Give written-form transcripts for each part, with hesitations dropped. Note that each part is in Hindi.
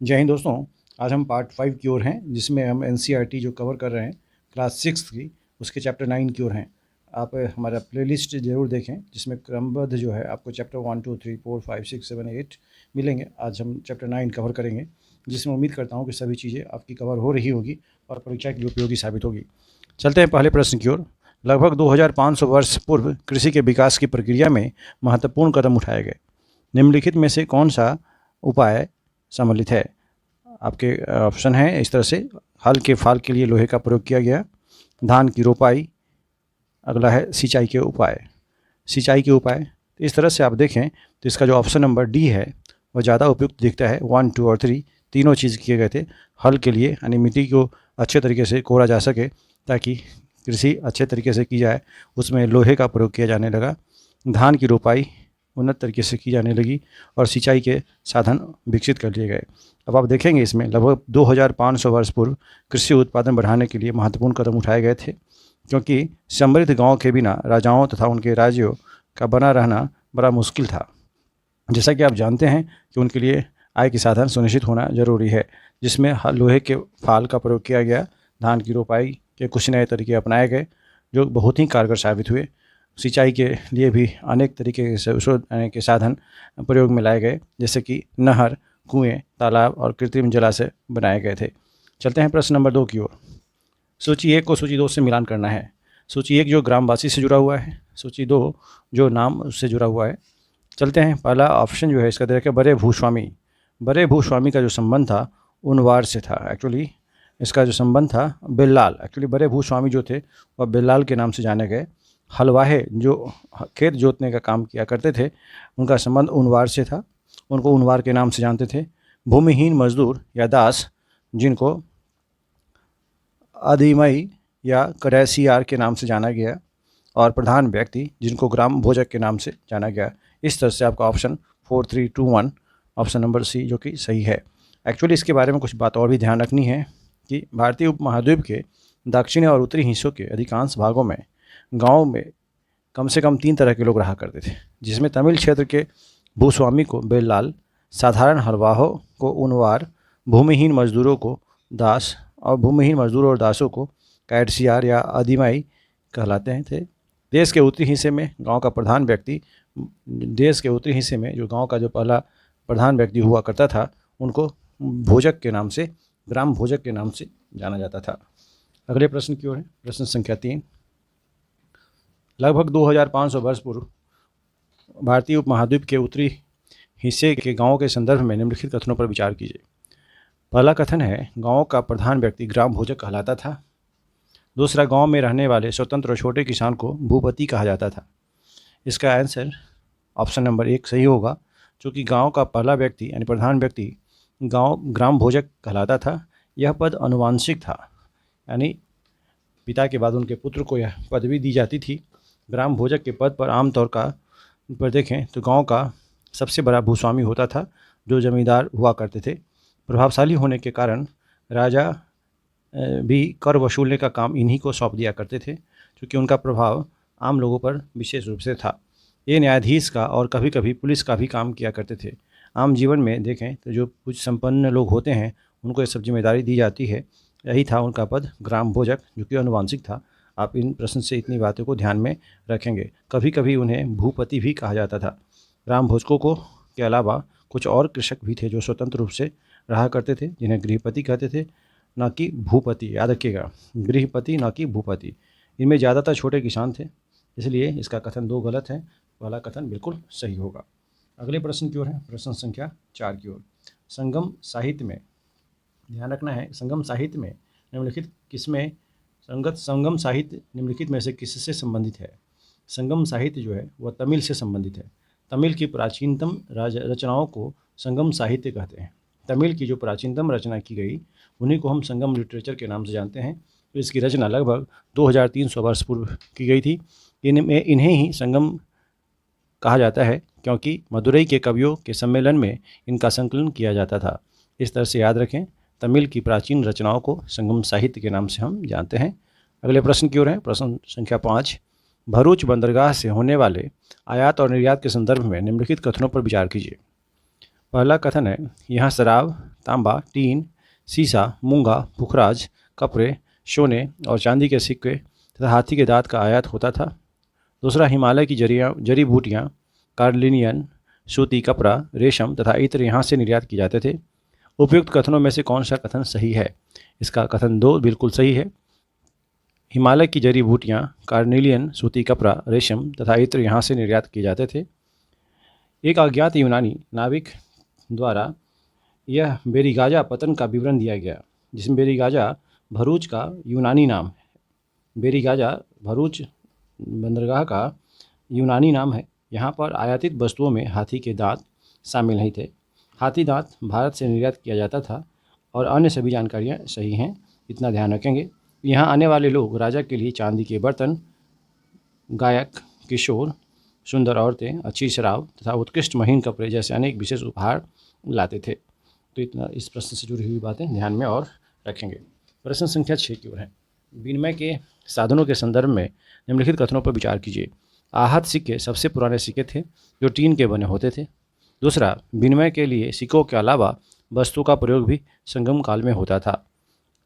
जय हिंद दोस्तों। आज हम पार्ट 5 की ओर हैं, जिसमें हम एनसीईआरटी जो कवर कर रहे हैं क्लास 6 की, उसके चैप्टर 9 की ओर हैं। आप हमारा प्लेलिस्ट ज़रूर देखें, जिसमें क्रमबद्ध जो है आपको चैप्टर 1 2 3 4 5 6 7 8 मिलेंगे। आज हम चैप्टर 9 कवर करेंगे, जिसमें उम्मीद करता हूँ कि सभी चीज़ें आपकी कवर हो रही होगी और परीक्षा के लिए उपयोगी साबित होगी। चलते हैं पहले प्रश्न की ओर। लगभग 2500 वर्ष पूर्व कृषि के विकास की प्रक्रिया में महत्वपूर्ण कदम उठाए गए। निम्नलिखित में से कौन सा उपाय सम्मिलित है? आपके ऑप्शन हैं इस तरह से: हल के फाल के लिए लोहे का प्रयोग किया गया, धान की रोपाई, अगला है सिंचाई के उपाय। सिंचाई के उपाय इस तरह से आप देखें तो इसका जो ऑप्शन नंबर डी है वह ज़्यादा उपयुक्त दिखता है। 1 2 और 3 तीनों चीज़ किए गए थे। हल के लिए यानी मिट्टी को अच्छे तरीके से कोड़ा जा सके ताकि कृषि अच्छे तरीके से की जाए, उसमें लोहे का प्रयोग किया जाने लगा। धान की रोपाई उन्नत तरीके से की जाने लगी और सिंचाई के साधन विकसित कर लिए गए। अब आप देखेंगे इसमें लगभग 2500 वर्ष पूर्व कृषि उत्पादन बढ़ाने के लिए महत्वपूर्ण कदम उठाए गए थे, क्योंकि समृद्ध गांव के बिना राजाओं तथा उनके राज्यों का बना रहना बड़ा मुश्किल था। जैसा कि आप जानते हैं कि उनके लिए आय के साधन सुनिश्चित होना जरूरी है, जिसमें लोहे के फाल का प्रयोग किया गया। धान की रोपाई के कुछ नए तरीके अपनाए गए जो बहुत ही कारगर साबित हुए। सिंचाई के लिए भी अनेक तरीके के साधन प्रयोग में लाए गए, जैसे कि नहर, कुएं, तालाब और कृत्रिम जलाशय बनाए गए थे। चलते हैं प्रश्न नंबर 2 की ओर। सूची 1 को सूची 2 से मिलान करना है। सूची 1 जो ग्रामवासी से जुड़ा हुआ है, सूची 2 जो नाम उससे जुड़ा हुआ है। चलते हैं, पहला ऑप्शन जो है इसका दे रखा है बड़े भूस्वामी। बड़े भूस्वामी का जो संबंध था उनवार से था। एक्चुअली इसका जो संबंध था बेल्लाल, एक्चुअली बड़े भूस्वामी जो थे वह बेल्लाल के नाम से जाने गए। हलवाहे जो खेत जोतने का काम किया करते थे, उनका संबंध उनवार से था, उनको उनवार के नाम से जानते थे। भूमिहीन मजदूर या दास, जिनको आदिमई या करैसियार के नाम से जाना गया, और प्रधान व्यक्ति जिनको ग्राम भोजक के नाम से जाना गया। इस तरह से आपका ऑप्शन 4 3 2 1 ऑप्शन नंबर सी जो कि सही है। एक्चुअली इसके बारे में कुछ बात और भी ध्यान रखनी है कि भारतीय उपमहाद्वीप के दक्षिणी और उत्तरी हिस्सों के अधिकांश भागों में गाँव में कम से कम 3 तरह के लोग रहा करते थे, जिसमें तमिल क्षेत्र के भूस्वामी को बेल्लाल, साधारण हलवाहों को उनवार, भूमिहीन मजदूरों को दास और भूमिहीन मजदूरों और दासों को कैटसियार या आदिमाई कहलाते थे। देश के उत्तरी हिस्से में गांव का प्रधान व्यक्ति देश के उत्तरी हिस्से में जो गांव का जो पहला प्रधान व्यक्ति हुआ करता था, उनको भोजक के नाम से, ग्राम भोजक के नाम से जाना जाता था। अगले प्रश्न की ओर है, प्रश्न संख्या 3। लगभग 2500 वर्ष पूर्व भारतीय उपमहाद्वीप के उत्तरी हिस्से के गांवों के संदर्भ में निम्नलिखित कथनों पर विचार कीजिए। पहला कथन है गांव का प्रधान व्यक्ति ग्राम भोजक कहलाता था। दूसरा, गांव में रहने वाले स्वतंत्र और छोटे किसान को भूपति कहा जाता था। इसका आंसर ऑप्शन नंबर 1 सही होगा, क्योंकि गांव का पहला व्यक्ति यानी प्रधान व्यक्ति ग्राम भोजक कहलाता था। यह पद अनुवांशिक था, यानी पिता के बाद उनके पुत्र को यह पदवी दी जाती थी। ग्राम भोजक के पद पर आमतौर पर देखें तो गांव का सबसे बड़ा भूस्वामी होता था, जो जमींदार हुआ करते थे। प्रभावशाली होने के कारण राजा भी कर वसूलने का काम इन्हीं को सौंप दिया करते थे, क्योंकि उनका प्रभाव आम लोगों पर विशेष रूप से था। ये न्यायाधीश का और कभी कभी पुलिस का भी काम किया करते थे। आम जीवन में देखें तो जो कुछ संपन्न लोग होते हैं उनको ये सब जिम्मेदारी दी जाती है। यही था उनका पद, ग्राम भोजक, जो कि अनुवांशिक था। आप इन प्रश्न से इतनी बातों को ध्यान में रखेंगे। कभी कभी उन्हें भूपति भी कहा जाता था। ग्राम भोजकों को के अलावा कुछ और कृषक भी थे जो स्वतंत्र रूप से रहा करते थे, जिन्हें गृहपति कहते थे, न कि भूपति। याद रखिएगा, गृहपति न कि भूपति। इनमें ज़्यादातर छोटे किसान थे, इसलिए इसका कथन 2 गलत है। पहला कथन बिल्कुल सही होगा। अगले प्रश्न की ओर है, प्रश्न संख्या 4 की ओर। संगम साहित्य में ध्यान रखना है, संगम साहित्य में निम्नलिखित किसमें संगम साहित्य निम्नलिखित में से किससे संबंधित है? संगम साहित्य जो है वह तमिल से संबंधित है। तमिल की प्राचीनतम रचनाओं को संगम साहित्य कहते हैं। तमिल की जो प्राचीनतम रचना की गई उन्हीं को हम संगम लिटरेचर के नाम से जानते हैं। तो इसकी रचना लगभग 2300 वर्ष पूर्व की गई थी। इन्हें ही संगम कहा जाता है, क्योंकि मदुरई के कवियों के सम्मेलन में इनका संकलन किया जाता था। इस तरह से याद रखें, तमिल की प्राचीन रचनाओं को संगम साहित्य के नाम से हम जानते हैं। अगले प्रश्न की ओर है, प्रश्न संख्या 5। भरूच बंदरगाह से होने वाले आयात और निर्यात के संदर्भ में निम्नलिखित कथनों पर विचार कीजिए। पहला कथन है यहाँ शराब, तांबा, टीन, सीसा, मूंगा, पुखराज, कपड़े, सोने और चांदी के सिक्के तथा हाथी के दांत का आयात होता था। दूसरा, हिमालय की जड़ी बूटियाँ, कार्लिनियन, सूती कपड़ा, रेशम तथा इत्र यहाँ से निर्यात किए जाते थे। उपयुक्त कथनों में से कौन सा कथन सही है? इसका कथन 2 बिल्कुल सही है। हिमालय की जड़ी बूटियाँ, कार्निलियन, सूती कपड़ा, रेशम तथा इत्र यहाँ से निर्यात किए जाते थे। एक अज्ञात यूनानी नाविक द्वारा यह बेरीगाजा पतन का विवरण दिया गया, जिसमें बेरीगाजा भरूच का यूनानी नाम है। बेरीगाजा भरूच बंदरगाह का यूनानी नाम है। यहाँ पर आयातित वस्तुओं में हाथी के दांत शामिल नहीं थे। हाथी दांत भारत से निर्यात किया जाता था और अन्य सभी जानकारियाँ सही हैं, इतना ध्यान रखेंगे। यहाँ आने वाले लोग राजा के लिए चांदी के बर्तन, गायक, किशोर, सुंदर औरतें, अच्छी शराब तथा उत्कृष्ट महीन कपड़े जैसे अनेक विशेष उपहार लाते थे। तो इतना इस प्रश्न से जुड़ी हुई बातें ध्यान में और रखेंगे। प्रश्न संख्या 6 की ओर है। विनिमय के साधनों के संदर्भ में निम्नलिखित कथनों पर विचार कीजिए। आहत सिक्के सबसे पुराने सिक्के थे जो टीन के बने होते थे। दूसरा, विनिमय के लिए सिक्कों के अलावा वस्तु का प्रयोग भी संगम काल में होता था।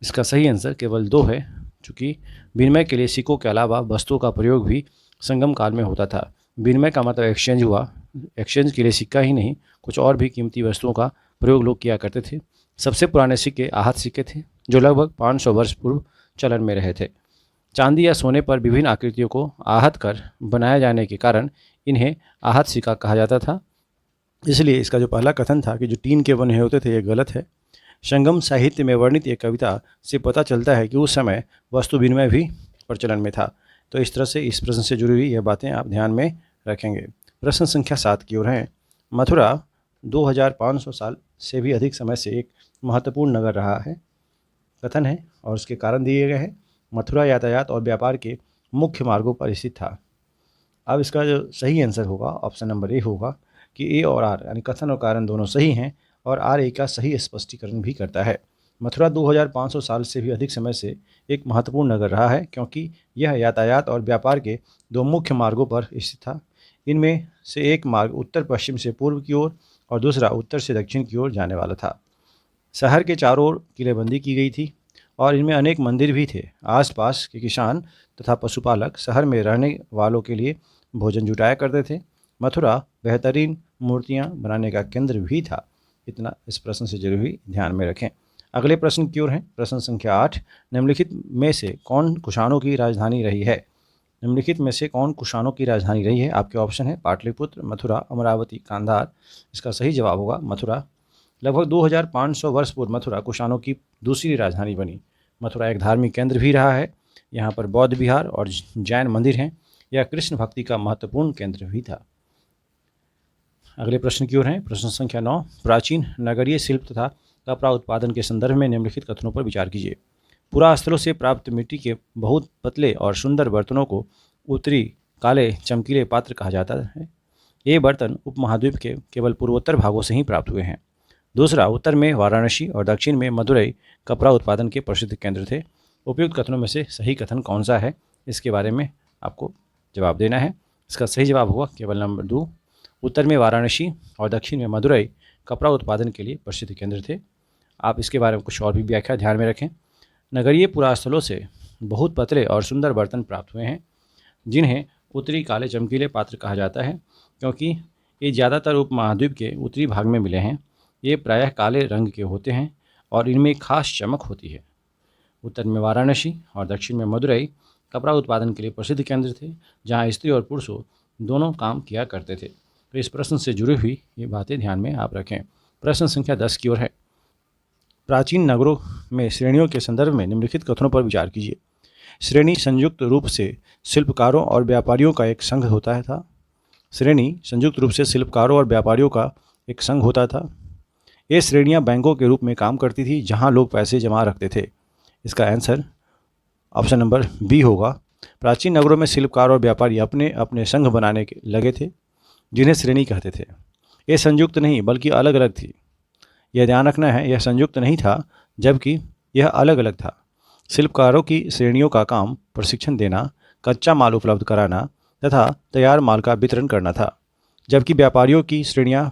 इसका सही आंसर केवल 2 है, चूँकि विनिमय के लिए सिक्कों के अलावा वस्तुओं का प्रयोग भी संगम काल में होता था। विनिमय का मतलब एक्सचेंज हुआ। एक्सचेंज के लिए सिक्का ही नहीं, कुछ और भी कीमती वस्तुओं का प्रयोग लोग किया करते थे। सबसे पुराने सिक्के आहत सिक्के थे जो लगभग 500 वर्ष पूर्व चलन में रहे थे। चांदी या सोने पर विभिन्न आकृतियों को आहत कर बनाए जाने के कारण इन्हें आहत सिक्का कहा जाता था। इसलिए इसका जो पहला कथन था कि जो टीन के बने होते थे, ये गलत है। संगम साहित्य में वर्णित एक कविता से पता चलता है कि उस समय वस्तु विनिमय भी प्रचलन में था। तो इस तरह से इस प्रश्न से जुड़ी हुई यह बातें आप ध्यान में रखेंगे। प्रश्न संख्या 7 की ओर है। मथुरा 2500 साल से भी अधिक समय से एक महत्वपूर्ण नगर रहा है। कथन है और उसके कारण दिए गए हैं। मथुरा यातायात और व्यापार के मुख्य मार्गों पर स्थित था। अब इसका जो सही आंसर होगा ऑप्शन नंबर ए होगा कि ए और आर यानी कथन और कारण दोनों सही हैं और आर ए का सही स्पष्टीकरण भी करता है। मथुरा 2500 साल से भी अधिक समय से एक महत्वपूर्ण नगर रहा है क्योंकि यह यातायात और व्यापार के 2 मुख्य मार्गों पर स्थित था। इनमें से एक मार्ग उत्तर पश्चिम से पूर्व की ओर और दूसरा उत्तर से दक्षिण की ओर जाने वाला था। शहर के चारों ओर किलेबंदी की गई थी और इनमें अनेक मंदिर भी थे। आसपास के किसान तथा पशुपालक शहर में रहने वालों के लिए भोजन जुटाया करते थे। मथुरा बेहतरीन मूर्तियाँ बनाने का केंद्र भी था। इतना इस प्रश्न से जुड़ी हुई ध्यान में रखें। अगले प्रश्न की ओर है। प्रश्न संख्या 8। निम्नलिखित में से कौन कुषाणों की राजधानी रही है? निम्नलिखित में से कौन कुषाणों की राजधानी रही है? आपके ऑप्शन है पाटलिपुत्र, मथुरा, अमरावती, गांधार। इसका सही जवाब होगा मथुरा। लगभग 2500 वर्ष पूर्व मथुरा कुषाणों की दूसरी राजधानी बनी। मथुरा एक धार्मिक केंद्र भी रहा है। यहाँ पर बौद्ध विहार और जैन मंदिर हैं। यह कृष्ण भक्ति का महत्वपूर्ण केंद्र भी था। अगले प्रश्न की ओर है। प्रश्न संख्या 9। प्राचीन नगरीय शिल्प तथा कपड़ा उत्पादन के संदर्भ में निम्नलिखित कथनों पर विचार कीजिए। पुरास्थलों से प्राप्त मिट्टी के बहुत पतले और सुंदर बर्तनों को उत्तरी काले चमकीले पात्र कहा जाता है। ये बर्तन उपमहाद्वीप के केवल पूर्वोत्तर भागों से ही प्राप्त हुए हैं। दूसरा, उत्तर में वाराणसी और दक्षिण में मदुरई कपड़ा उत्पादन के प्रसिद्ध केंद्र थे। उपयुक्त कथनों में से सही कथन कौन सा है, इसके बारे में आपको जवाब देना है। इसका सही जवाब होगा केवल नंबर 2। उत्तर में वाराणसी और दक्षिण में मदुरई कपड़ा उत्पादन के लिए प्रसिद्ध केंद्र थे। आप इसके बारे में कुछ और भी व्याख्या ध्यान में रखें। नगरीय पुरास्थलों से बहुत पतले और सुंदर बर्तन प्राप्त हुए हैं जिन्हें उत्तरी काले चमकीले पात्र कहा जाता है क्योंकि ये ज़्यादातर उपमहाद्वीप के उत्तरी भाग में मिले हैं। ये प्रायः काले रंग के होते हैं और इनमें खास चमक होती है। उत्तर में वाराणसी और दक्षिण में मदुरई कपड़ा उत्पादन के लिए प्रसिद्ध केंद्र थे जहाँ स्त्री और पुरुषों दोनों काम किया करते थे। तो इस प्रश्न से जुड़ी हुई ये बातें ध्यान में आप रखें। प्रश्न संख्या 10 की ओर है। प्राचीन नगरों में श्रेणियों के संदर्भ में निम्नलिखित कथनों पर विचार कीजिए। श्रेणी संयुक्त रूप से शिल्पकारों और व्यापारियों का एक संघ होता था। श्रेणी संयुक्त रूप से शिल्पकारों और व्यापारियों का एक संघ होता था। ये श्रेणियां बैंकों के रूप में काम करती थी जहां लोग पैसे जमा रखते थे। इसका आंसर ऑप्शन नंबर बी होगा। प्राचीन नगरों में शिल्पकार और व्यापारी अपने अपने संघ बनाने के लगे थे जिन्हें श्रेणी कहते थे। ये संयुक्त नहीं बल्कि अलग अलग थी। यह ध्यान रखना है, यह संयुक्त नहीं था जबकि यह अलग अलग था। शिल्पकारों की श्रेणियों का काम प्रशिक्षण देना, कच्चा माल उपलब्ध कराना तथा तैयार माल का वितरण करना था, जबकि व्यापारियों की श्रेणियां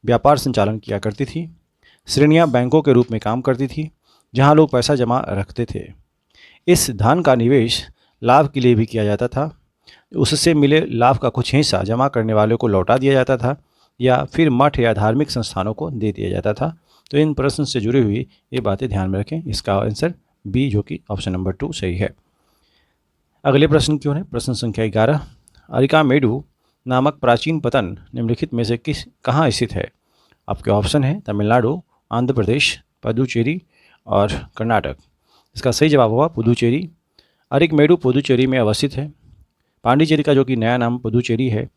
व्यापार संचालन किया करती थी। श्रेणियाँ बैंकों के रूप में काम करती थी जहाँ लोग पैसा जमा रखते थे। इस धन का निवेश लाभ के लिए भी किया जाता था। उससे मिले लाभ का कुछ हिस्सा जमा करने वालों को लौटा दिया जाता था या फिर मठ या धार्मिक संस्थानों को दे दिया जाता था। तो इन प्रश्न से जुड़ी हुई ये बातें ध्यान में रखें। इसका आंसर बी जो कि ऑप्शन नंबर 2 सही है। अगले प्रश्न क्यों है? प्रश्न संख्या 11। अरिकामेडु नामक प्राचीन पतन निम्नलिखित में से कहाँ स्थित है? आपके ऑप्शन है तमिलनाडु, आंध्र प्रदेश, पुदुचेरी और कर्नाटक। इसका सही जवाब होगा पुदुचेरी। अरिकमेडु पुदुचेरी में अवस्थित है। पांडिचेरी का जो कि नया नाम पुदुचेरी है।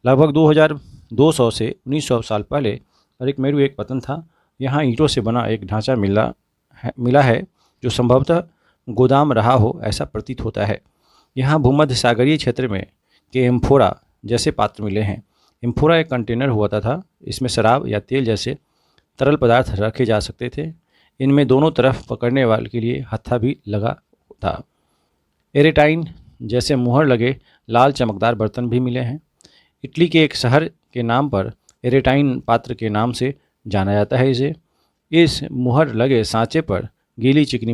लगभग 2200 से 1900 साल पहले अरिकमेडु एक पतन था। यहाँ ईंटों से बना एक ढांचा मिला है जो संभवतः गोदाम रहा हो ऐसा प्रतीत होता है। यहाँ भूमध्य सागरीय क्षेत्र में के एम्फोरा जैसे पात्र मिले हैं। एम्फोरा एक कंटेनर हुआ था। इसमें शराब या तेल जैसे तरल पदार्थ रखे जा सकते थे। इनमें दोनों तरफ पकड़ने वाले के लिए हत्था भी लगा था। एरेटाइन जैसे मुहर लगे लाल चमकदार बर्तन भी मिले हैं। इटली के एक शहर के नाम पर एरेटाइन पात्र के नाम से जाना जाता है। इस मुहर लगे सांचे पर गीली चिकनी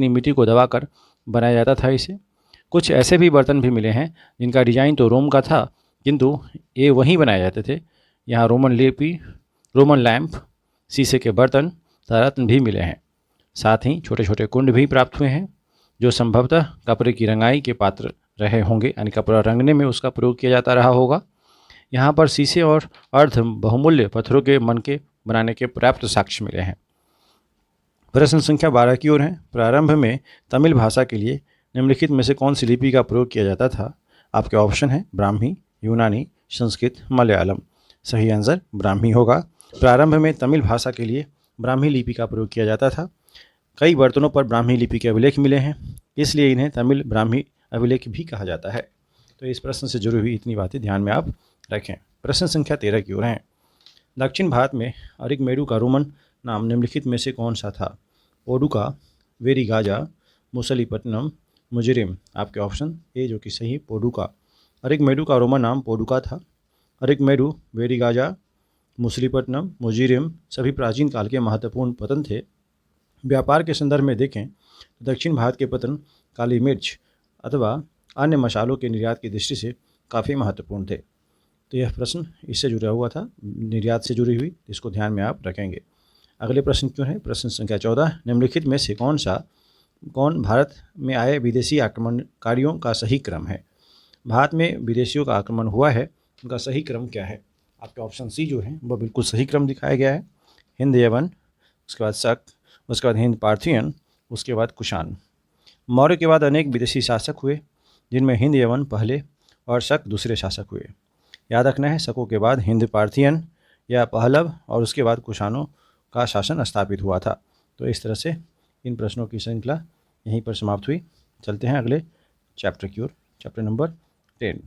मिट्टी को दबाकर बनाया जाता था इसे। कुछ ऐसे भी बर्तन भी मिले हैं जिनका डिजाइन तो रोम का था किंतु ये वहीं बनाए जाते थे। यहाँ रोमन लैंप, शीशे के बर्तन, रत्न भी मिले हैं। साथ ही छोटे छोटे कुंड भी प्राप्त हुए हैं जो संभवतः कपड़े की रंगाई के पात्र रहे होंगे, यानी कपड़ा रंगने में उसका प्रयोग किया जाता रहा होगा। यहाँ पर शीशे और अर्ध बहुमूल्य पत्थरों के मनके बनाने के पर्याप्त साक्ष्य मिले हैं। प्रश्न संख्या 12 की ओर है। प्रारंभ में तमिल भाषा के लिए निम्नलिखित में से कौन सी लिपि का प्रयोग किया जाता था? आपके ऑप्शन है ब्राह्मी, यूनानी, संस्कृत, मलयालम। सही आंसर ब्राह्मी होगा। प्रारंभ में तमिल भाषा के लिए ब्राह्मी लिपि का प्रयोग किया जाता था। कई बर्तनों पर ब्राह्मी लिपि के अभिलेख मिले हैं, इसलिए इन्हें तमिल ब्राह्मी अभिलेख भी कहा जाता है। तो इस प्रश्न से जुड़ी हुई इतनी बातें ध्यान में आप रखें। प्रश्न संख्या 13 की ओर है। दक्षिण भारत में अरिकमेडु का रोमन नाम निम्नलिखित में से कौन सा था? पोडुका, वेरिगाजा, मुसलीपट्टनम, मुजिरिम। आपके ऑप्शन ए जो कि सही पोडुका। अरिकमेडु का रोमन नाम पोडुका था। अरिकमेडु, वेरिगाजा, मुसलीपट्टनम, मुजिरिम सभी प्राचीन काल के महत्वपूर्ण पतन थे। व्यापार के संदर्भ में देखें तो दक्षिण भारत के पतन काली मिर्च अथवा अन्य मसालों के निर्यात की दृष्टि से काफ़ी महत्वपूर्ण थे। तो यह प्रश्न इससे जुड़ा हुआ था, निर्यात से जुड़ी हुई, इसको ध्यान में आप रखेंगे। अगले प्रश्न क्यों है? प्रश्न संख्या 14। निम्नलिखित में से कौन भारत में आए विदेशी आक्रमणकारियों का सही क्रम है? भारत में विदेशियों का आक्रमण हुआ है, उनका सही क्रम क्या है? आपके ऑप्शन सी जो है वह बिल्कुल सही क्रम दिखाया गया है। हिंद यवन, उसके बाद शक, उसके बाद हिंद पार्थियन, उसके बाद कुषाण। मौर्य के बाद अनेक विदेशी शासक हुए जिनमें हिंद यवन पहले और शक दूसरे शासक हुए। याद रखना है, शकों के बाद हिंद पार्थियन या पहलव और उसके बाद कुषाणों का शासन स्थापित हुआ था। तो इस तरह से इन प्रश्नों की श्रृंखला यहीं पर समाप्त हुई। चलते हैं अगले चैप्टर की ओर, चैप्टर नंबर 10।